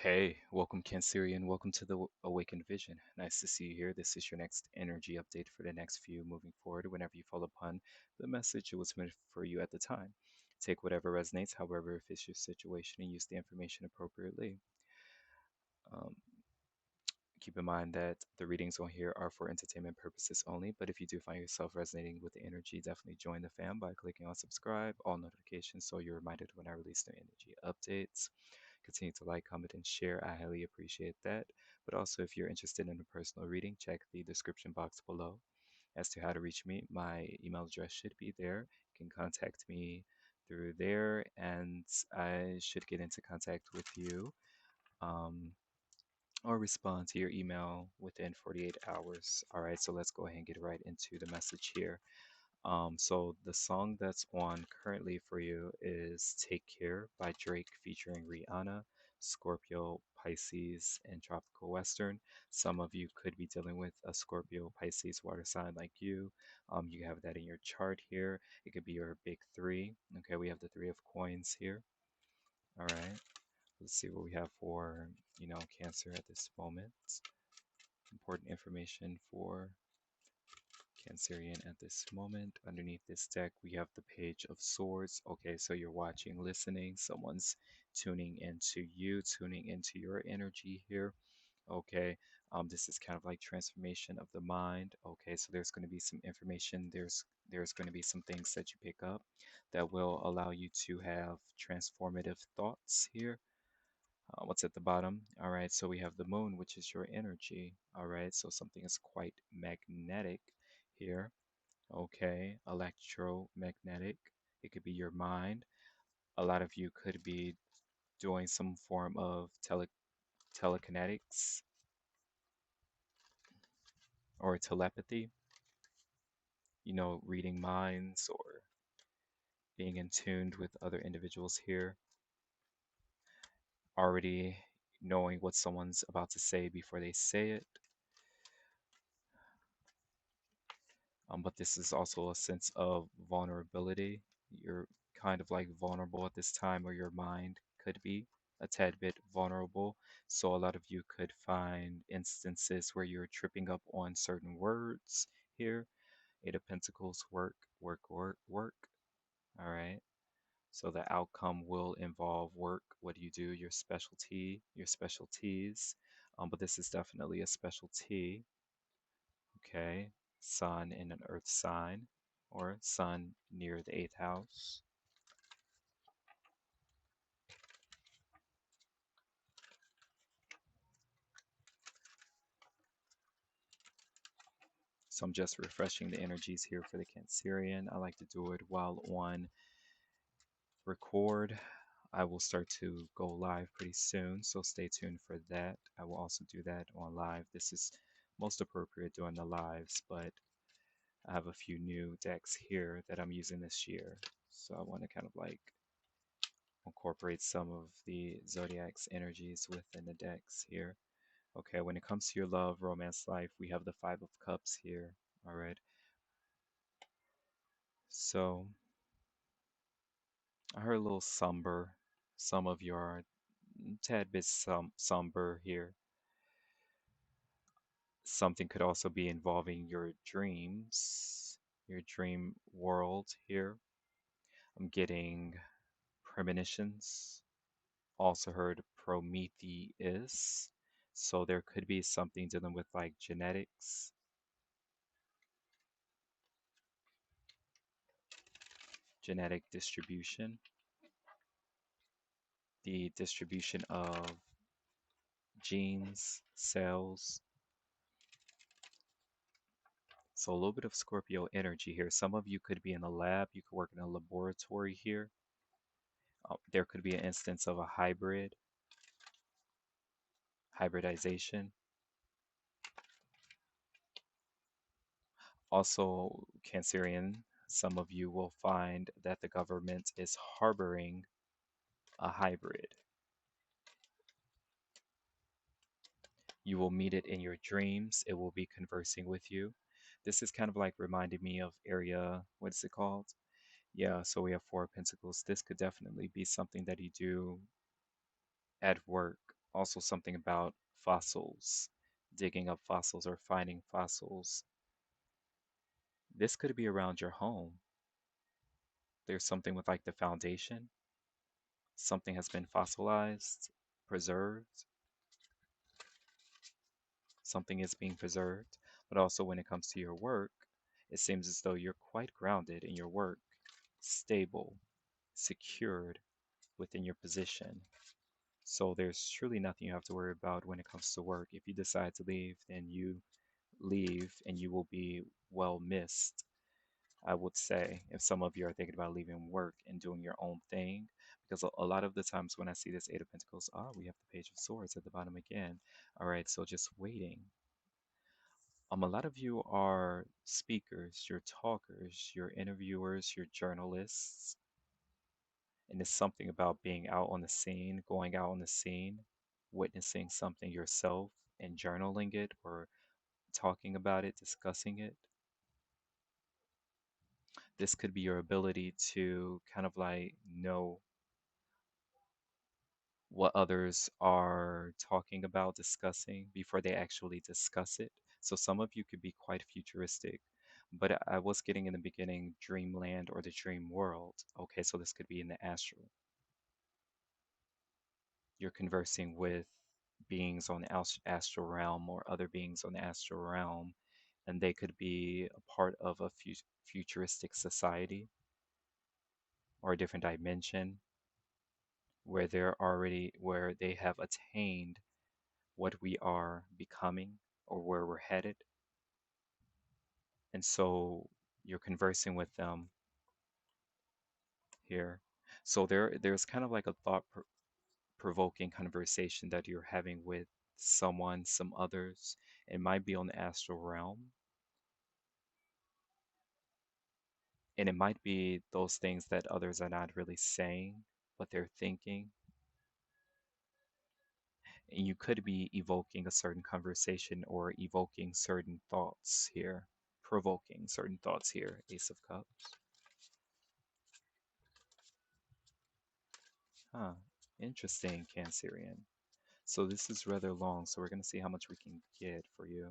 Hey, welcome Cancerian. Welcome to the Awakened Vision. Nice to see you here. This is your next energy update for the next few moving forward. Whenever you fall upon the message, it was meant for you at the time. Take whatever resonates, however, it fits your situation, and use the information appropriately. Um, Keep in mind that the readings on here are for entertainment purposes only, but if you do find yourself resonating with the energy, definitely join the fam by clicking on subscribe, all notifications, so you're reminded when I release new energy updates. Continue to like, comment, and share. I highly appreciate that. But also, if you're interested in a personal reading, check the description box below as to how to reach me. My email address should be there. You can contact me through there, and I should get into contact with you um, or respond to your email within 48 hours. All right, so let's go ahead and get right into the message here. So the song that's on currently for you is Take Care by Drake featuring Rihanna, Scorpio, Pisces, and Tropical Western. Some of you could be dealing with a Scorpio, Pisces, water sign like you. You have that in your chart here. It could be your big three. Okay, we have the three of coins here. All right, let's see what we have for, Cancer at this moment. Important information for Cancerian at this moment. Underneath this deck, we have the Page of Swords. Okay, so you're watching, listening. Someone's tuning into you, tuning into your energy here. Okay, this is kind of like transformation of the mind. Okay, so there's going to be some information. There's going to be some things that you pick up that will allow you to have transformative thoughts here. What's at the bottom? All right, so we have the moon, which is your energy. All right, so something is quite magnetic here. Okay, electromagnetic. It could be your mind. A lot of you could be doing some form of telekinetics or telepathy, reading minds or being in tune with other individuals here, already knowing what someone's about to say before they say it. But this is also a sense of vulnerability. You're kind of like vulnerable at this time, or your mind could be a tad bit vulnerable. So a lot of you could find instances where you're tripping up on certain words here. Eight of Pentacles, work, work, work, work. All right. So the outcome will involve work. What do you do? Your specialty, your specialties. But this is definitely a specialty. Okay, Sun in an earth sign or Sun near the eighth house. So I'm just refreshing the energies here for the Cancerian. I like to do it while on record. I will start to go live pretty soon, so stay tuned for that. I will also do that on live. This is most appropriate doing the lives, but I have a few new decks here that I'm using this year. So I want to kind of like incorporate some of the zodiac's energies within the decks here. Okay, when it comes to your love, romance life, we have the Five of Cups here. All right. So I heard a little somber. Some of you are a tad bit somber here. Something could also be involving your dreams, your dream world here. I'm getting premonitions. Also heard Prometheus. So there could be something dealing with like genetics, genetic distribution, the distribution of genes, cells. So a little bit of Scorpio energy here. Some of you could be in a lab, you could work in a laboratory here. There could be an instance of a hybridization. Also, Cancerian, some of you will find that the government is harboring a hybrid. You will meet it in your dreams. It will be conversing with you. This is kind of like reminding me of area, what is it called? Yeah, so we have Four of Pentacles. This could definitely be something that you do at work. Also, something about fossils, digging up fossils or finding fossils. This could be around your home. There's something with like the foundation. Something has been fossilized, preserved. Something is being preserved. But also, when it comes to your work, it seems as though you're quite grounded in your work, stable, secured within your position. So there's truly nothing you have to worry about when it comes to work. If you decide to leave, then you leave and you will be well missed. I would say if some of you are thinking about leaving work and doing your own thing, because a lot of the times when I see this Eight of Pentacles, we have the Page of Swords at the bottom again. All right, so just waiting. A lot of you are speakers, you're talkers, you're interviewers, you're journalists, and it's something about being out on the scene, going out on the scene, witnessing something yourself and journaling it or talking about it, discussing it. This could be your ability to kind of like know what others are talking about, discussing before they actually discuss it. So some of you could be quite futuristic, but I was getting in the beginning dreamland or the dream world. Okay, so this could be in the astral. You're conversing with beings on the astral realm or other beings on the astral realm, and they could be a part of a futuristic society or a different dimension where they have attained what we are becoming or where we're headed. And so you're conversing with them here. So there's kind of like a provoking conversation that you're having with someone, some others. It might be on the astral realm, and it might be those things that others are not really saying, but they're thinking. And you could be evoking a certain conversation or evoking certain thoughts here, provoking certain thoughts here, Ace of Cups. Huh, interesting, Cancerian. So this is rather long, so we're going to see how much we can get for you.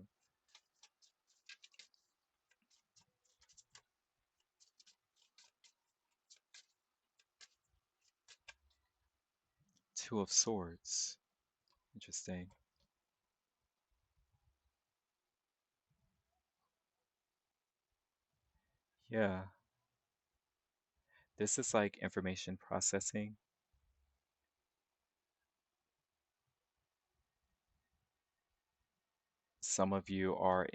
Two of Swords. Interesting. Yeah, this is like information processing. Some of you are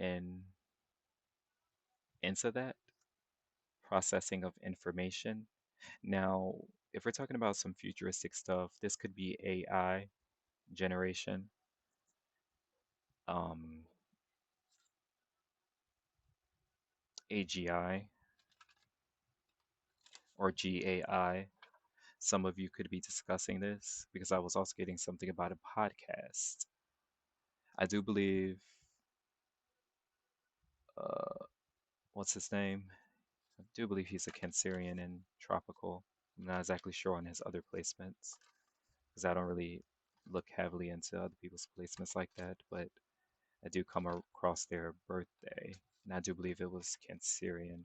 into that processing of information. Now, if we're talking about some futuristic stuff, this could be AI generation, um, AGI or GAI. Some of you could be discussing this because I was also getting something about a podcast. I do believe, uh, what's his name? I do believe he's a Cancerian in Tropical. I'm not exactly sure on his other placements because I don't really look heavily into other people's placements like that, but I do come across their birthday, and I do believe it was Cancerian.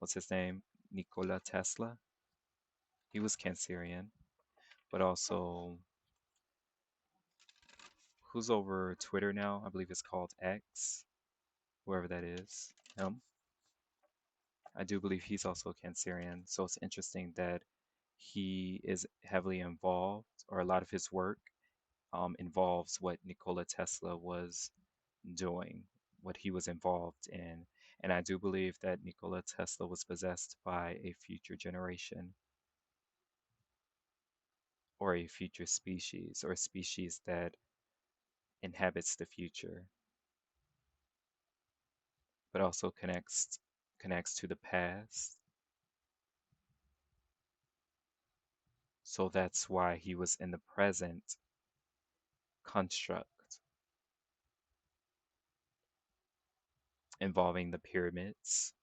What's his name? Nikola Tesla. He was Cancerian, but also who's over Twitter now? I believe it's called X, whoever that is. Him. I do believe he's also Cancerian, so it's interesting that he is heavily involved, or a lot of his work involves what Nikola Tesla was doing, what he was involved in. And I do believe that Nikola Tesla was possessed by a future generation or a future species or a species that inhabits the future, but also connects to the past. So that's why he was in the present construct involving the pyramids,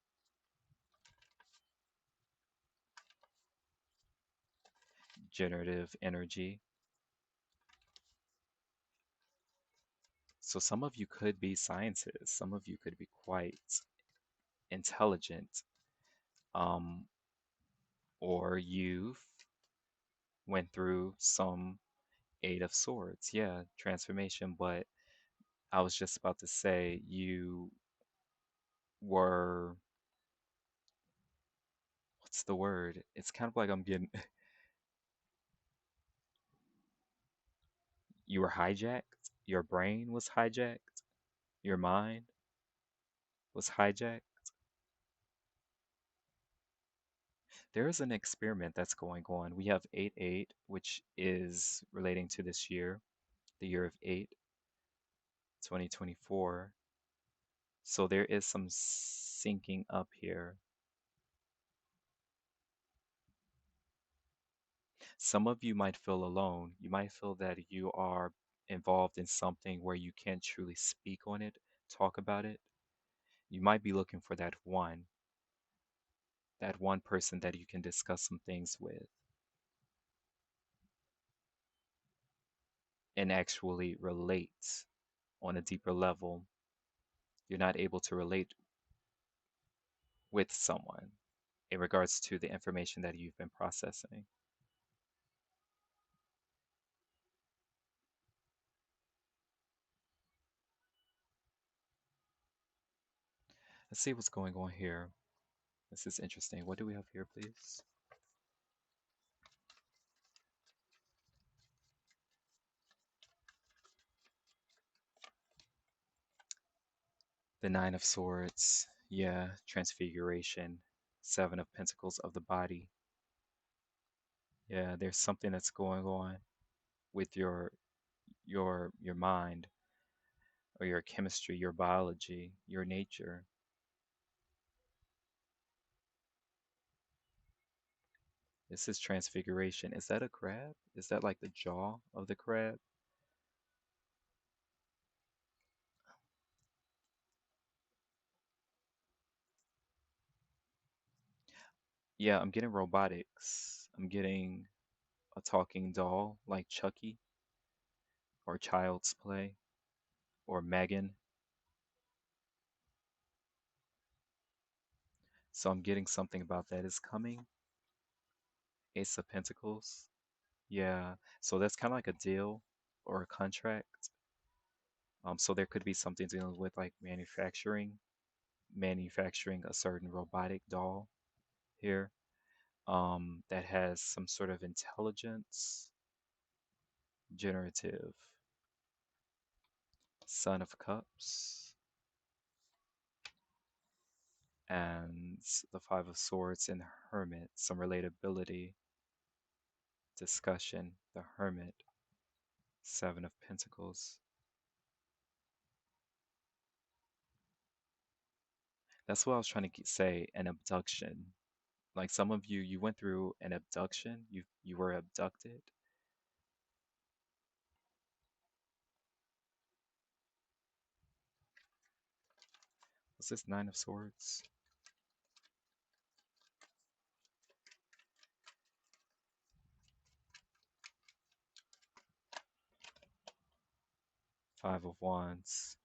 generative energy, So some of you could be scientists, some of you could be quite intelligent, um, or you've went through some Eight of Swords, yeah, transformation. But I was just about to say you were, what's the word? It's kind of like I'm getting, you were hijacked. Your brain was hijacked. Your mind was hijacked. There is an experiment that's going on. We have 8-8, which is relating to this year, the year of 8, 2024. So there is some syncing up here. Some of you might feel alone. You might feel that you are involved in something where you can't truly speak on it, talk about it. You might be looking for that one person that you can discuss some things with and actually relate on a deeper level. You're not able to relate with someone in regards to the information that you've been processing. Let's see what's going on here. This is interesting. What do we have here, please? The Nine of Swords. Yeah, transfiguration. Seven of Pentacles of the body. Yeah, there's something that's going on with your mind or your chemistry, your biology, your nature. This is transfiguration. Is that a crab? Is that like the jaw of the crab? Yeah, I'm getting robotics. I'm getting a talking doll like Chucky or Child's Play or Megan. So I'm getting something about that is coming. Ace of Pentacles. Yeah. So that's kind of like a deal or a contract. So there could be something dealing with like manufacturing a certain robotic doll here, that has some sort of intelligence, generative. Son of Cups, and the Five of Swords and Hermit, some relatability, discussion, the Hermit, Seven of Pentacles. That's what I was trying to say, an abduction. Like some of you, you went through an abduction, you were abducted. What's this Nine of Swords? Five of Wands.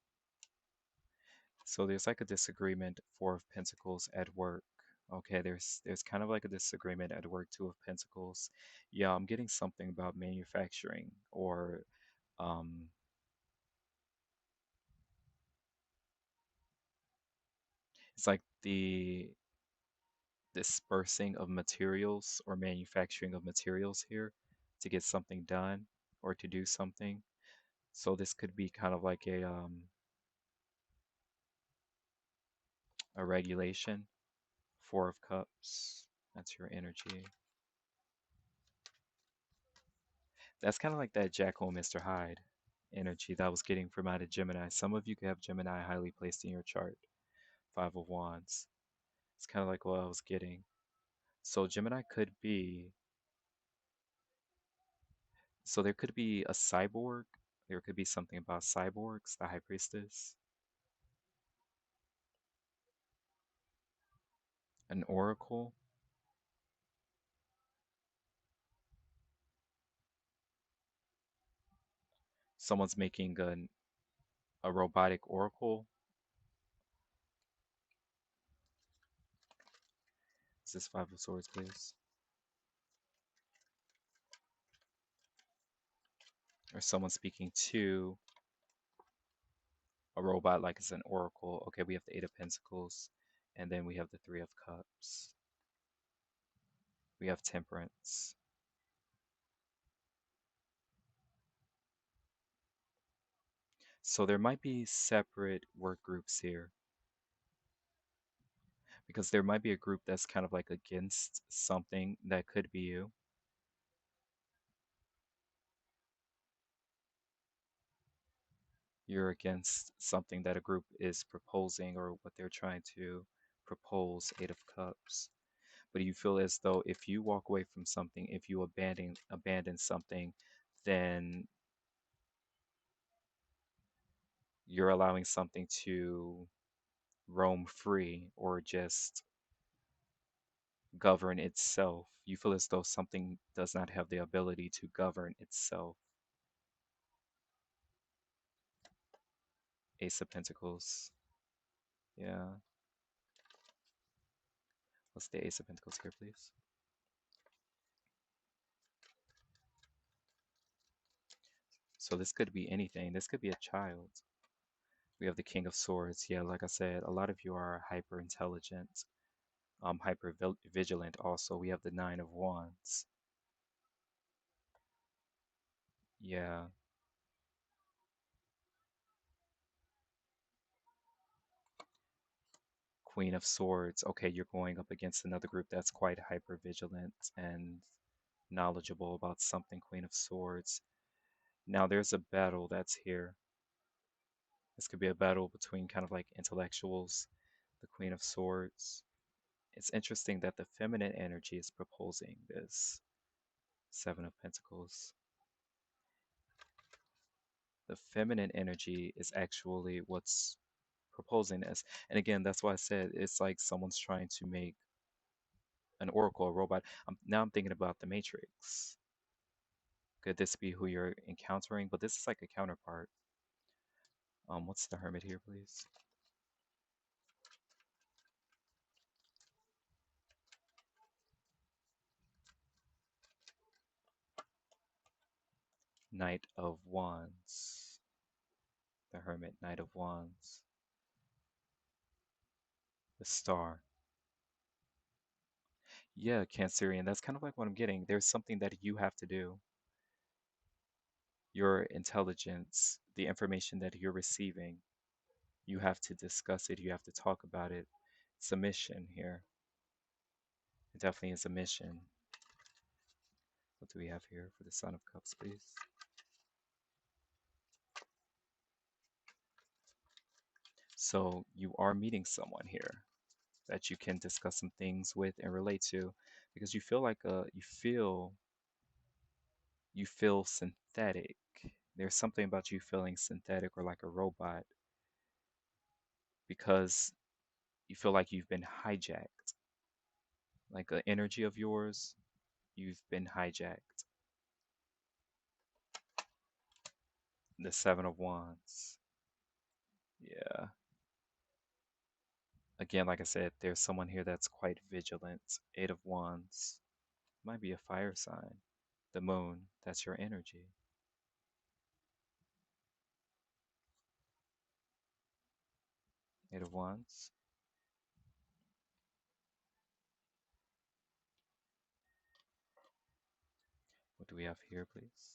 So there's like a disagreement, Four of Pentacles at work. Okay, there's kind of like a disagreement at work, Two of Pentacles. Yeah, I'm getting something about manufacturing or um it's like the dispersing of materials or manufacturing of materials here to get something done or to do something. So this could be kind of like a regulation. Four of Cups. That's your energy. That's kind of like that Jackal Mr. Hyde energy that I was getting from out of Gemini. Some of you could have Gemini highly placed in your chart. Five of Wands. It's kind of like what I was getting. So Gemini could be, so there could be a cyborg. There could be something about cyborgs, the High Priestess, an oracle. Someone's making an A robotic oracle. Is this Five of Swords, please? Or someone speaking to a robot like it's an oracle. Okay, we have the Eight of Pentacles, and then we have the Three of Cups. We have Temperance. So there might be separate work groups here because there might be a group that's kind of like against something that could be you. You're against something that a group is proposing or what they're trying to propose, Eight of Cups. But you feel as though if you walk away from something, if you abandon something, then you're allowing something to roam free or just govern itself. You feel as though something does not have the ability to govern itself. Ace of Pentacles. Yeah. What's the Ace of Pentacles here, please? So this could be anything. This could be a child. We have the King of Swords. Yeah, like I said, a lot of you are hyper intelligent, hyper vigilant also. We have the Nine of Wands. Yeah. Queen of Swords. Okay, you're going up against another group that's quite hyper vigilant and knowledgeable about something, Queen of Swords. Now there's a battle that's here. This could be a battle between kind of like intellectuals, the Queen of Swords. It's interesting that the feminine energy is proposing this Seven of Pentacles. The feminine energy is actually what's proposing this. And again, that's why I said it's like someone's trying to make an oracle, a robot. Now I'm thinking about the Matrix. Could this be who you're encountering? But this is like a counterpart. What's the Hermit here, please? Knight of Wands. The Hermit, Knight of Wands. The Star. Yeah, Cancerian. That's kind of like what I'm getting. There's something that you have to do. Your intelligence, the information that you're receiving, you have to discuss it. You have to talk about it. It's a mission here. It definitely is a mission. What do we have here for the Son of Cups, please? So you are meeting someone here that you can discuss some things with and relate to because you feel like you feel synthetic. There's something about you feeling synthetic or like a robot because you feel like you've been hijacked. Like an energy of yours, you've been hijacked. The Seven of Wands. Yeah. Again, like I said, there's someone here that's quite vigilant. Eight of Wands. Might be a fire sign. The Moon, that's your energy. Eight of Wands. What do we have here, please?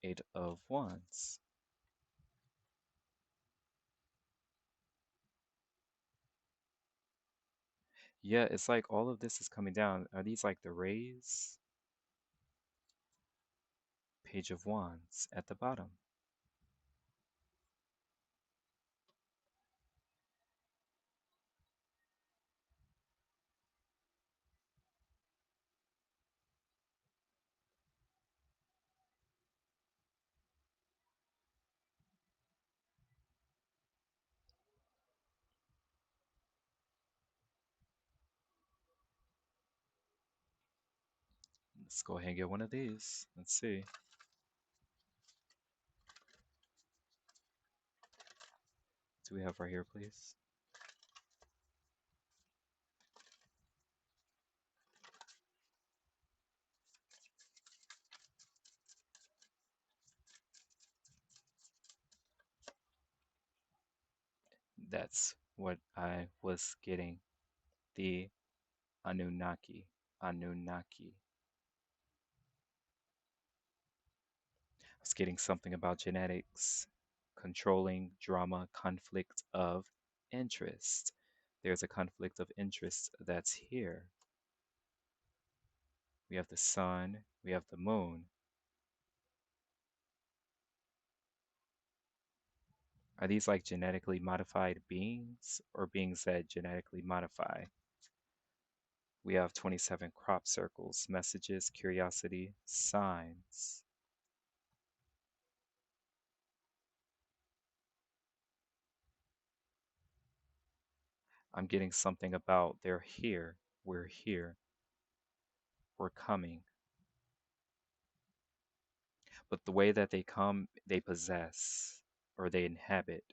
Eight of Wands. Yeah, it's like all of this is coming down. Are these like the rays? Page of Wands at the bottom. Let's go ahead and get one of these. Let's see. Do we have right here, please? That's what I was getting. The Anunnaki. Anunnaki. I was getting something about genetics, controlling drama, conflict of interest. There's a conflict of interest that's here. We have the sun, we have the moon. Are these like genetically modified beings or beings that genetically modify? We have 27 crop circles, messages, curiosity, signs. I'm getting something about they're here, we're coming. But the way that they come, they possess or they inhabit.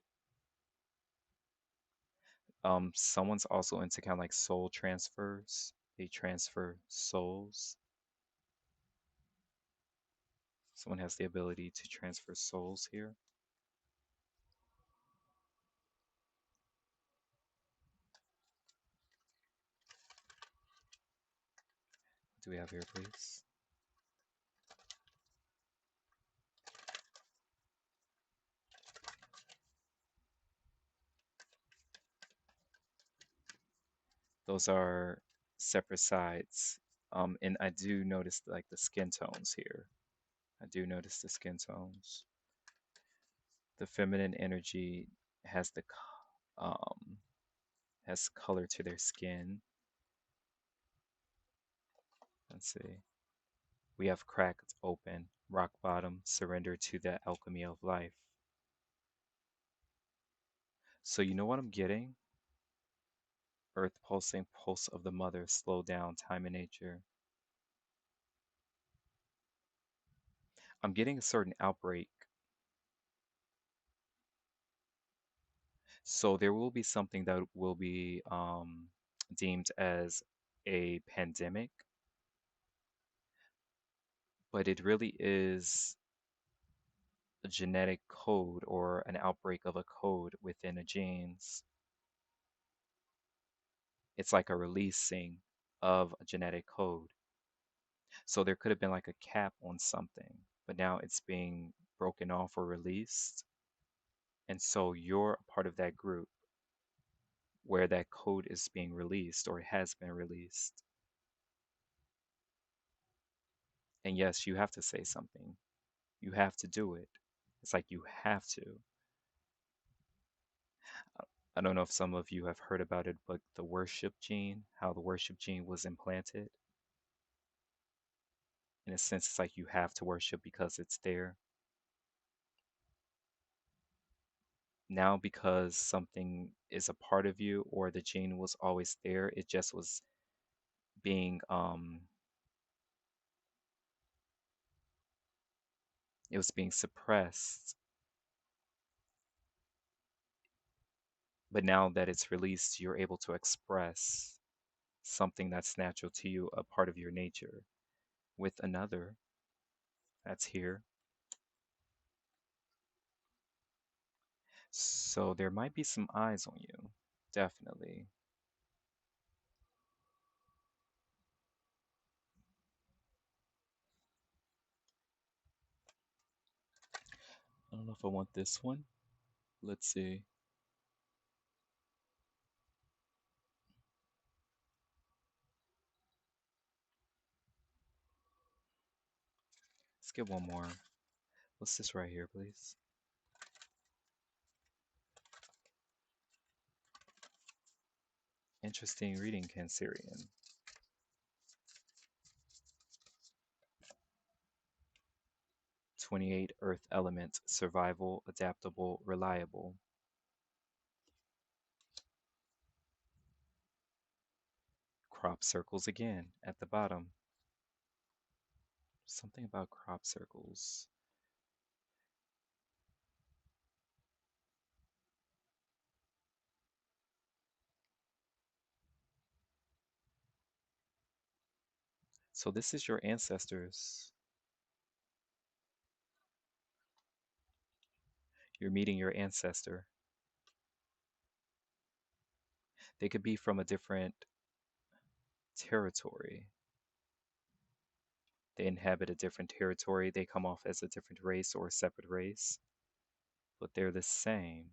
Someone's also into kind of like soul transfers. They transfer souls. Someone has the ability to transfer souls here. What do we have here, please? Those are separate sides. And I do notice like the skin tones here. I do notice the skin tones. The feminine energy has um has color to their skin. Let's see. We have cracked open, rock bottom, surrender to the alchemy of life. So you know what I'm getting? Earth pulsing, pulse of the mother, slow down, time and nature. I'm getting a certain outbreak. So there will be something that will be deemed as a pandemic, but it really is a genetic code or an outbreak of a code within a genes. It's like a releasing of a genetic code. So there could have been like a cap on something, but now it's being broken off or released. And so you're a part of that group where that code is being released or it has been released. And yes, you have to say something. You have to do it. It's like you have to. I don't know if some of you have heard about it, but the worship gene, how the worship gene was implanted. In a sense, it's like you have to worship because it's there. Now, because something is a part of you or the gene was always there, it just was being it was being suppressed. But now that it's released, you're able to express something that's natural to you, a part of your nature, with another that's here. So there might be some eyes on you, definitely. I don't know if I want this one. Let's see. Let's get one more. What's this right here, please? Interesting reading, Cancerian. 28 Earth element, survival, adaptable, reliable. Crop circles again at the bottom. Something about crop circles. So this is your ancestors. You're meeting your ancestor. They could be from a different territory. They inhabit a different territory. They come off as a different race or a separate race, but they're the same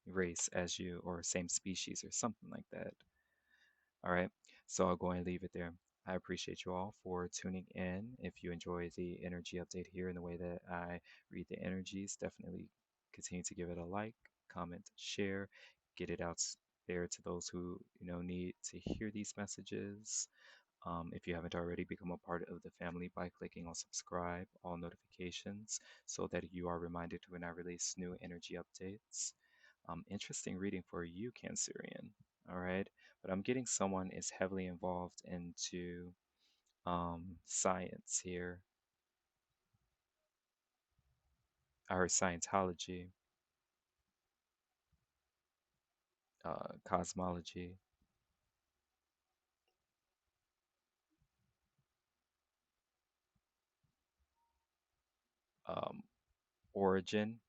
race as you or same species or something like that. All right. So I'll go and leave it there. I appreciate you all for tuning in. If you enjoy the energy update here and the way that I read the energies, definitely continue to give it a like, comment, share, get it out there to those who need to hear these messages. If you haven't already, become a part of the family by clicking on subscribe, all notifications, so that you are reminded when I release new energy updates. Interesting reading for you, Cancerian. All right, but I'm getting someone is heavily involved into science here. I heard Scientology, cosmology, um, origin.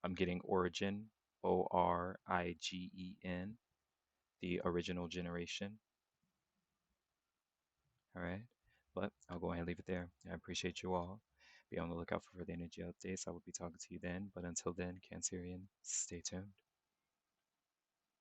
I'm getting origin, Origen, the original generation. All right. But I'll go ahead and leave it there. I appreciate you all. Be on the lookout for further energy updates. I will be talking to you then. But until then, Cancerian, stay tuned.